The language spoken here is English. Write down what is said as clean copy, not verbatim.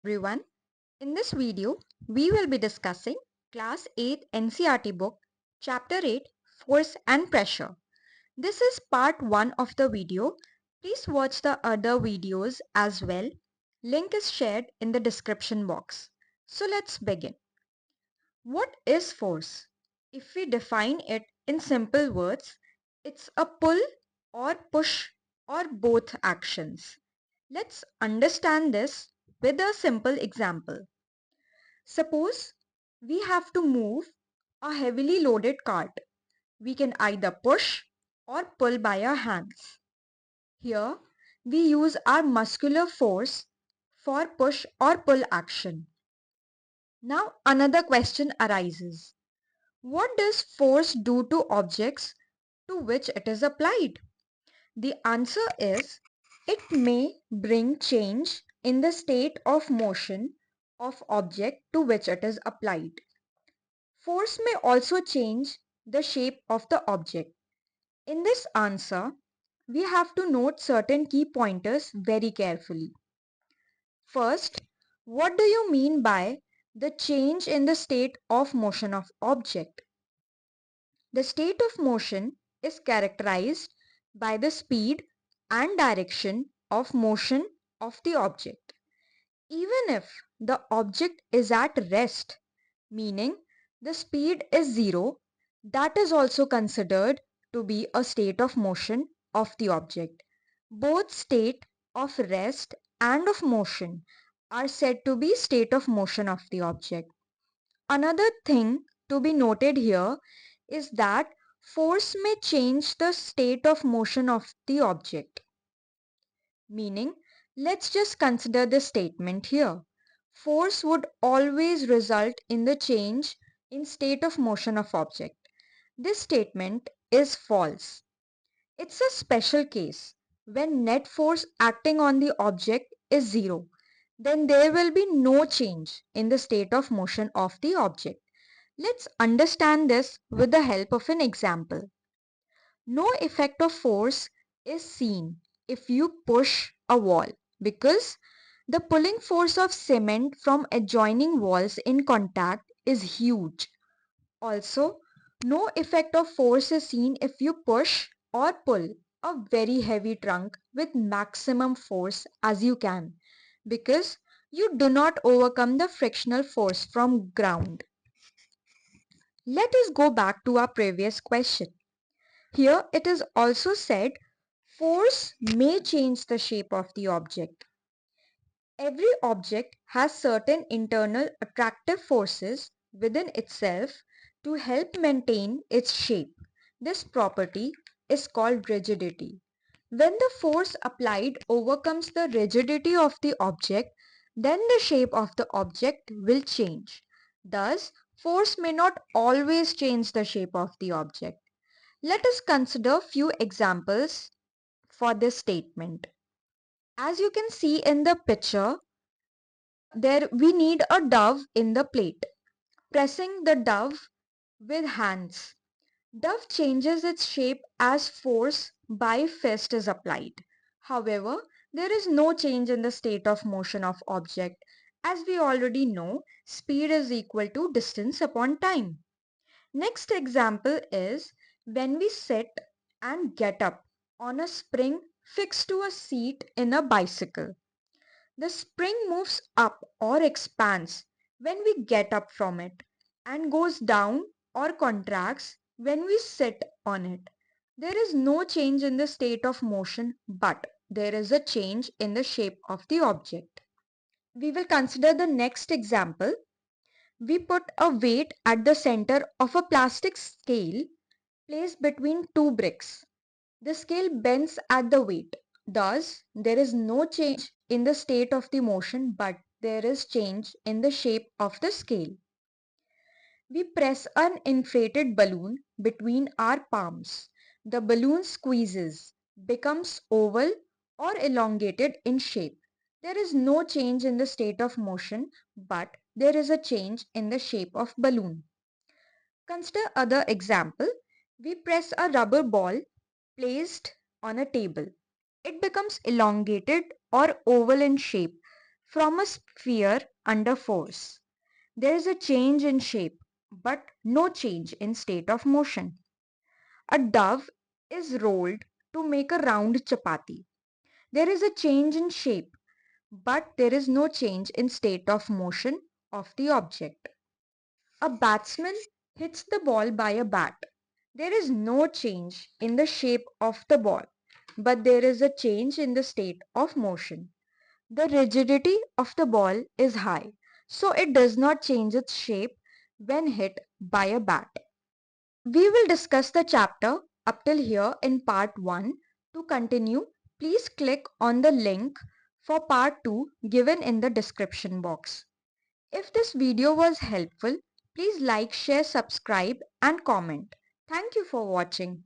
Everyone. In this video, we will be discussing Class 8 NCERT book, Chapter 8, Force and Pressure. This is part 1 of the video. Please watch the other videos as well. Link is shared in the description box. So let's begin. What is force? If we define it in simple words, it's a pull or push or both actions. Let's understand this with a simple example. Suppose we have to move a heavily loaded cart. We can either push or pull by our hands. Here, we use our muscular force for push or pull action. Now, another question arises. What does force do to objects to which it is applied? The answer is it may bring change in the state of motion of object to which it is applied. Force may also change the shape of the object. In this answer, we have to note certain key pointers very carefully. First, what do you mean by the change in the state of motion of object? The state of motion is characterized by the speed and direction of motion of the object. Even if the object is at rest, meaning the speed is zero, that is also considered to be a state of motion of the object. Both state of rest and of motion are said to be state of motion of the object. Another thing to be noted here is that force may change the state of motion of the object. Meaning, let's just consider this statement here. Force would always result in the change in state of motion of object. This statement is false. It's a special case. When net force acting on the object is zero, then there will be no change in the state of motion of the object. Let's understand this with the help of an example. No effect of force is seen if you push a wall because the pulling force of cement from adjoining walls in contact is huge. Also, no effect of force is seen if you push or pull a very heavy trunk with maximum force as you can because you do not overcome the frictional force from ground. Let us go back to our previous question. Here it is also said force may change the shape of the object. Every object has certain internal attractive forces within itself to help maintain its shape. This property is called rigidity. When the force applied overcomes the rigidity of the object, then the shape of the object will change. Thus, force may not always change the shape of the object. Let us consider few examples for this statement. As you can see in the picture, there we need a dove in the plate. Pressing the dove with hands. Dove changes its shape as force by fist is applied. However, there is no change in the state of motion of object. As we already know, speed is equal to distance upon time. Next example is when we sit and get up on a spring fixed to a seat in a bicycle. The spring moves up or expands when we get up from it and goes down or contracts when we sit on it. There is no change in the state of motion, but there is a change in the shape of the object. We will consider the next example. We put a weight at the center of a plastic scale placed between two bricks. The scale bends at the weight. Thus, there is no change in the state of the motion, but there is change in the shape of the scale. We press an inflated balloon between our palms. The balloon squeezes, becomes oval or elongated in shape. There is no change in the state of motion, but there is a change in the shape of balloon. Consider other example. We press a rubber ball placed on a table. It becomes elongated or oval in shape. from a sphere under force. There is a change in shape, but no change in state of motion. A dove is rolled to make a round chapati. There is a change in shape, but there is no change in state of motion of the object. A batsman hits the ball by a bat. There is no change in the shape of the ball, but there is a change in the state of motion. The rigidity of the ball is high, so it does not change its shape when hit by a bat. We will discuss the chapter up till here in part 1. To continue, please click on the link for part 2 given in the description box. If this video was helpful, please like, share, subscribe and comment. Thank you for watching.